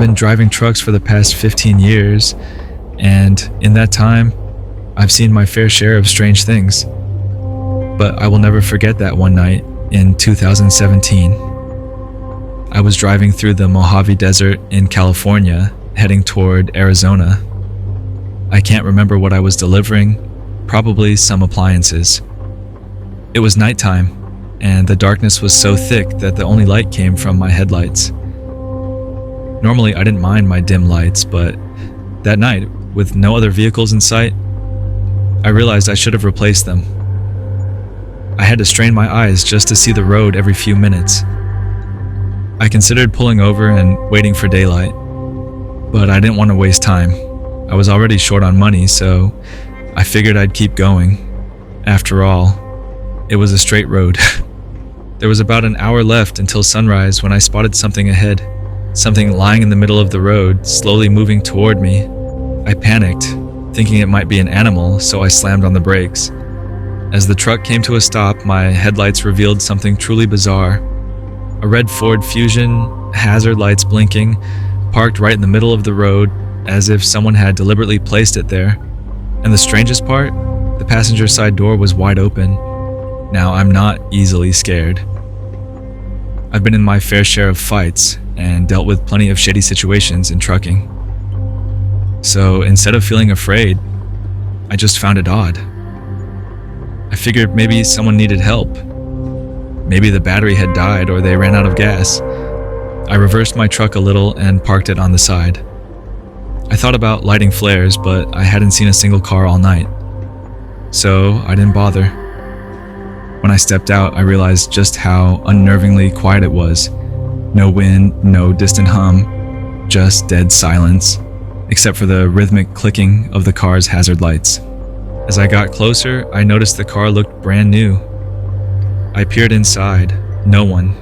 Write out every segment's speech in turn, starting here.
been driving trucks for the past 15 years, and in that time, I've seen my fair share of strange things. But I will never forget that one night in 2017. I was driving through the Mojave Desert in California, heading toward Arizona. I can't remember what I was delivering, probably some appliances. It was nighttime, and the darkness was so thick that the only light came from my headlights. Normally, I didn't mind my dim lights, but that night, with no other vehicles in sight, I realized I should have replaced them. I had to strain my eyes just to see the road every few minutes. I considered pulling over and waiting for daylight, but I didn't want to waste time. I was already short on money, so I figured I'd keep going. After all, it was a straight road. There was about an hour left until sunrise when I spotted something ahead. Something lying in the middle of the road, slowly moving toward me. I panicked, thinking it might be an animal, so I slammed on the brakes. As the truck came to a stop, my headlights revealed something truly bizarre. A red Ford Fusion, hazard lights blinking, parked right in the middle of the road, as if someone had deliberately placed it there. And the strangest part? The passenger side door was wide open. Now, I'm not easily scared. I've been in my fair share of fights and dealt with plenty of shady situations in trucking. So instead of feeling afraid, I just found it odd. I figured maybe someone needed help. Maybe the battery had died or they ran out of gas. I reversed my truck a little and parked it on the side. I thought about lighting flares, but I hadn't seen a single car all night. So I didn't bother. When I stepped out, I realized just how unnervingly quiet it was. No wind, no distant hum, just dead silence, except for the rhythmic clicking of the car's hazard lights. As I got closer, I noticed the car looked brand new. I peered inside. No one.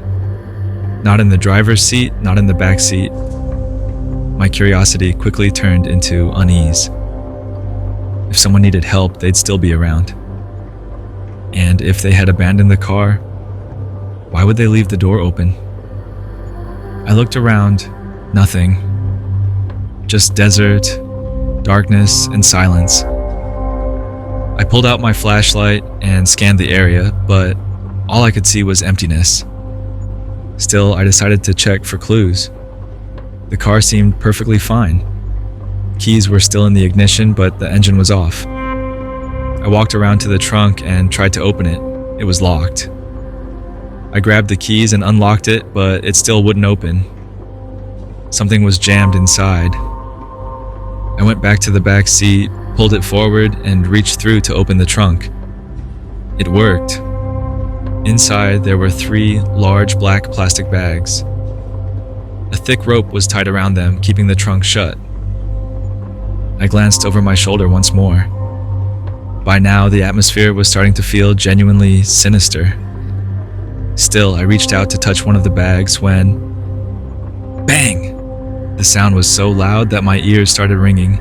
Not in the driver's seat, not in the back seat. My curiosity quickly turned into unease. If someone needed help, they'd still be around. And if they had abandoned the car, why would they leave the door open? I looked around. Nothing. Just desert, darkness, and silence. I pulled out my flashlight and scanned the area, but all I could see was emptiness. Still, I decided to check for clues. The car seemed perfectly fine. Keys were still in the ignition, but the engine was off. I walked around to the trunk and tried to open it. It was locked. I grabbed the keys and unlocked it, but it still wouldn't open. Something was jammed inside. I went back to the back seat, pulled it forward, and reached through to open the trunk. It worked. Inside, there were 3 large black plastic bags. A thick rope was tied around them, keeping the trunk shut. I glanced over my shoulder once more. By now, the atmosphere was starting to feel genuinely sinister. Still, I reached out to touch one of the bags when... bang! The sound was so loud that my ears started ringing.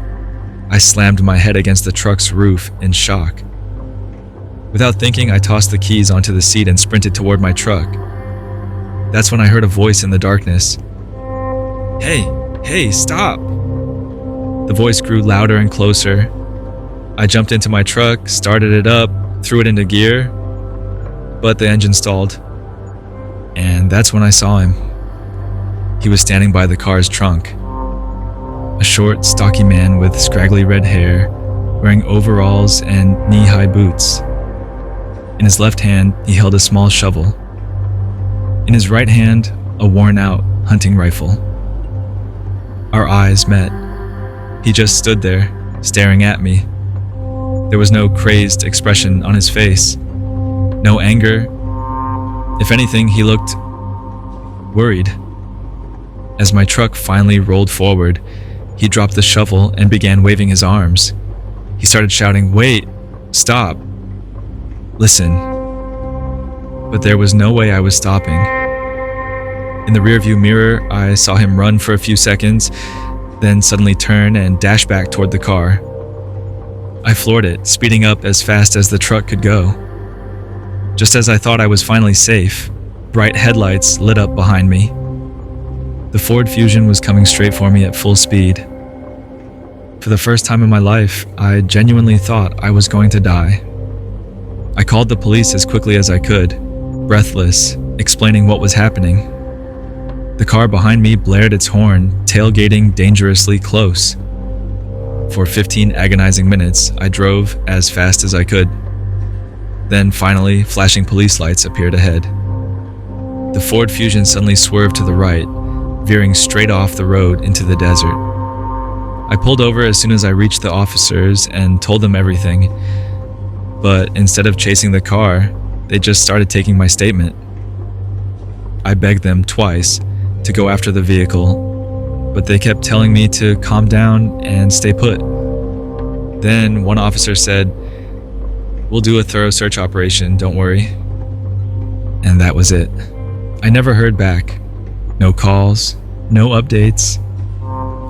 I slammed my head against the truck's roof in shock. Without thinking, I tossed the keys onto the seat and sprinted toward my truck. That's when I heard a voice in the darkness. Hey, stop! The voice grew louder and closer. I jumped into my truck, started it up, threw it into gear, but the engine stalled. And that's when I saw him. He was standing by the car's trunk. A short, stocky man with scraggly red hair, wearing overalls and knee-high boots. In his left hand, he held a small shovel. In his right hand, a worn-out hunting rifle. Our eyes met. He just stood there, staring at me. There was no crazed expression on his face. No anger. If anything, he looked worried. As my truck finally rolled forward, he dropped the shovel and began waving his arms. He started shouting, "Wait! Stop! Listen!" But there was no way I was stopping. In the rearview mirror, I saw him run for a few seconds, then suddenly turn and dash back toward the car. I floored it, speeding up as fast as the truck could go. Just as I thought I was finally safe, bright headlights lit up behind me. The Ford Fusion was coming straight for me at full speed. For the first time in my life, I genuinely thought I was going to die. I called the police as quickly as I could, breathless, explaining what was happening. The car behind me blared its horn, tailgating dangerously close. For 15 agonizing minutes, I drove as fast as I could. Then finally, flashing police lights appeared ahead. The Ford Fusion suddenly swerved to the right, veering straight off the road into the desert. I pulled over as soon as I reached the officers and told them everything, but instead of chasing the car, they just started taking my statement. I begged them twice to go after the vehicle, but they kept telling me to calm down and stay put. Then one officer said, "We'll do a thorough search operation, don't worry." And that was it. I never heard back. No calls, no updates.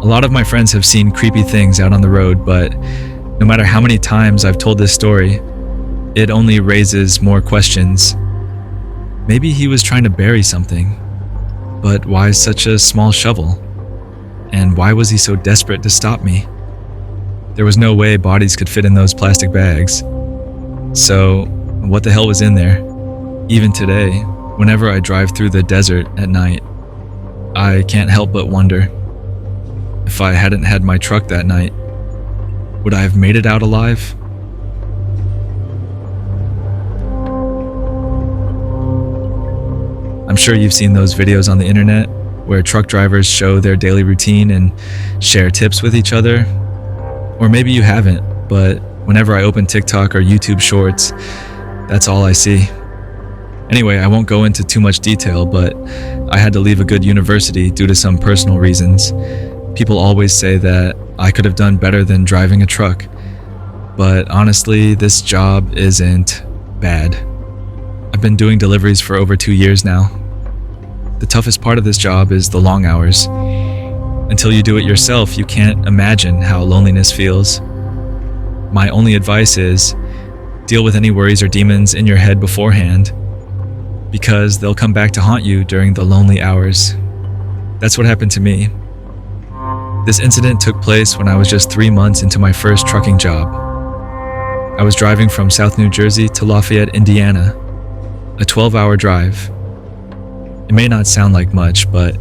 A lot of my friends have seen creepy things out on the road, but no matter how many times I've told this story, it only raises more questions. Maybe he was trying to bury something, but why such a small shovel? And why was he so desperate to stop me? There was no way bodies could fit in those plastic bags. So, what the hell was in there? Even today, whenever I drive through the desert at night, I can't help but wonder, if I hadn't had my truck that night, would I have made it out alive? I'm sure you've seen those videos on the internet where truck drivers show their daily routine and share tips with each other. Or maybe you haven't, but whenever I open TikTok or YouTube Shorts, that's all I see. Anyway, I won't go into too much detail, but I had to leave a good university due to some personal reasons. People always say that I could have done better than driving a truck, but honestly, this job isn't bad. I've been doing deliveries for over 2 years now. The toughest part of this job is the long hours. Until you do it yourself, you can't imagine how loneliness feels. My only advice is, deal with any worries or demons in your head beforehand, because they'll come back to haunt you during the lonely hours. That's what happened to me. This incident took place when I was just 3 months into my first trucking job. I was driving from South New Jersey to Lafayette, Indiana, a 12-hour drive. It may not sound like much, but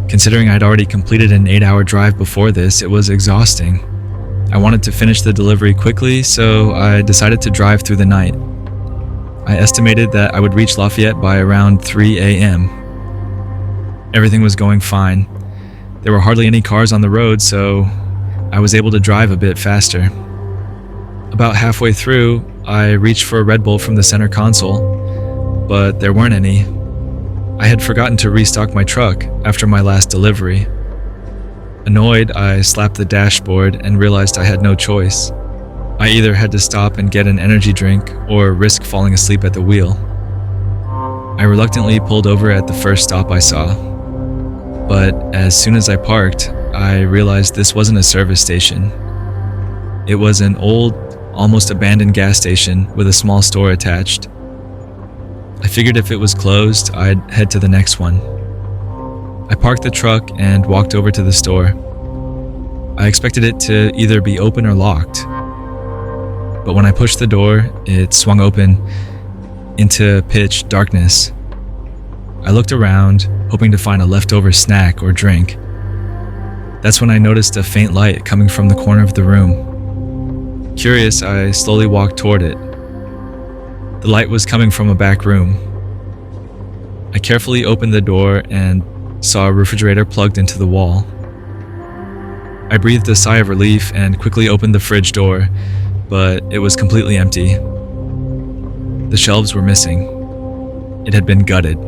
considering I'd already completed an 8-hour drive before this, it was exhausting. I wanted to finish the delivery quickly, so I decided to drive through the night. I estimated that I would reach Lafayette by around 3 a.m. Everything was going fine. There were hardly any cars on the road, so I was able to drive a bit faster. About halfway through, I reached for a Red Bull from the center console, but there weren't any. I had forgotten to restock my truck after my last delivery. Annoyed, I slapped the dashboard and realized I had no choice. I either had to stop and get an energy drink or risk falling asleep at the wheel. I reluctantly pulled over at the first stop I saw. But as soon as I parked, I realized this wasn't a service station. It was an old, almost abandoned gas station with a small store attached. I figured if it was closed, I'd head to the next one. I parked the truck and walked over to the store. I expected it to either be open or locked. But when I pushed the door, it swung open into pitch darkness. I looked around, hoping to find a leftover snack or drink. That's when I noticed a faint light coming from the corner of the room. Curious, I slowly walked toward it. The light was coming from a back room. I carefully opened the door and saw a refrigerator plugged into the wall. I breathed a sigh of relief and quickly opened the fridge door, but it was completely empty. The shelves were missing. It had been gutted.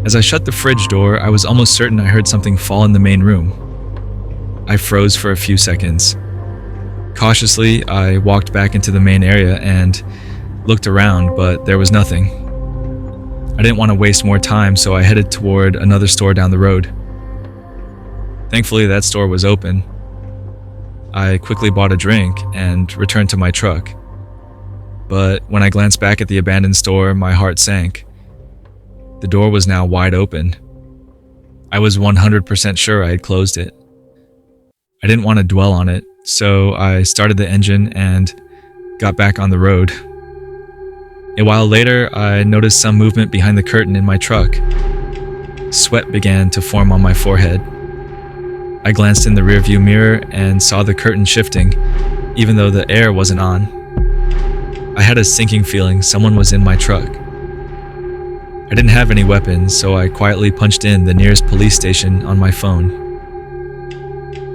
As I shut the fridge door, I was almost certain I heard something fall in the main room. I froze for a few seconds. Cautiously, I walked back into the main area and looked around, but there was nothing. I didn't want to waste more time, so I headed toward another store down the road. Thankfully, that store was open. I quickly bought a drink and returned to my truck. But when I glanced back at the abandoned store, my heart sank. The door was now wide open. I was 100% sure I had closed it. I didn't want to dwell on it, so I started the engine and got back on the road. A while later, I noticed some movement behind the curtain in my truck. Sweat began to form on my forehead. I glanced in the rearview mirror and saw the curtain shifting, even though the air wasn't on. I had a sinking feeling someone was in my truck. I didn't have any weapons, so I quietly punched in the nearest police station on my phone.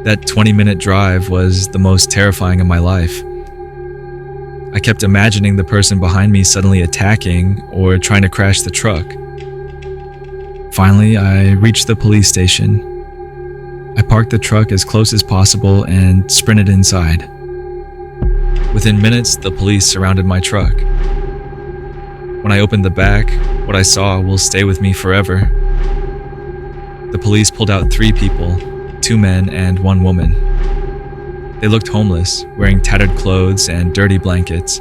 That 20-minute drive was the most terrifying of my life. I kept imagining the person behind me suddenly attacking or trying to crash the truck. Finally, I reached the police station. I parked the truck as close as possible and sprinted inside. Within minutes, the police surrounded my truck. When I opened the back, what I saw will stay with me forever. The police pulled out 3 people, 2 men and 1 woman. They looked homeless, wearing tattered clothes and dirty blankets.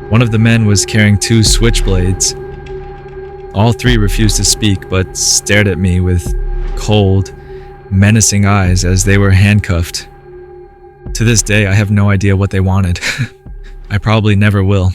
One of the men was carrying 2 switchblades. All 3 refused to speak but stared at me with cold, menacing eyes as they were handcuffed. To this day, I have no idea what they wanted. I probably never will.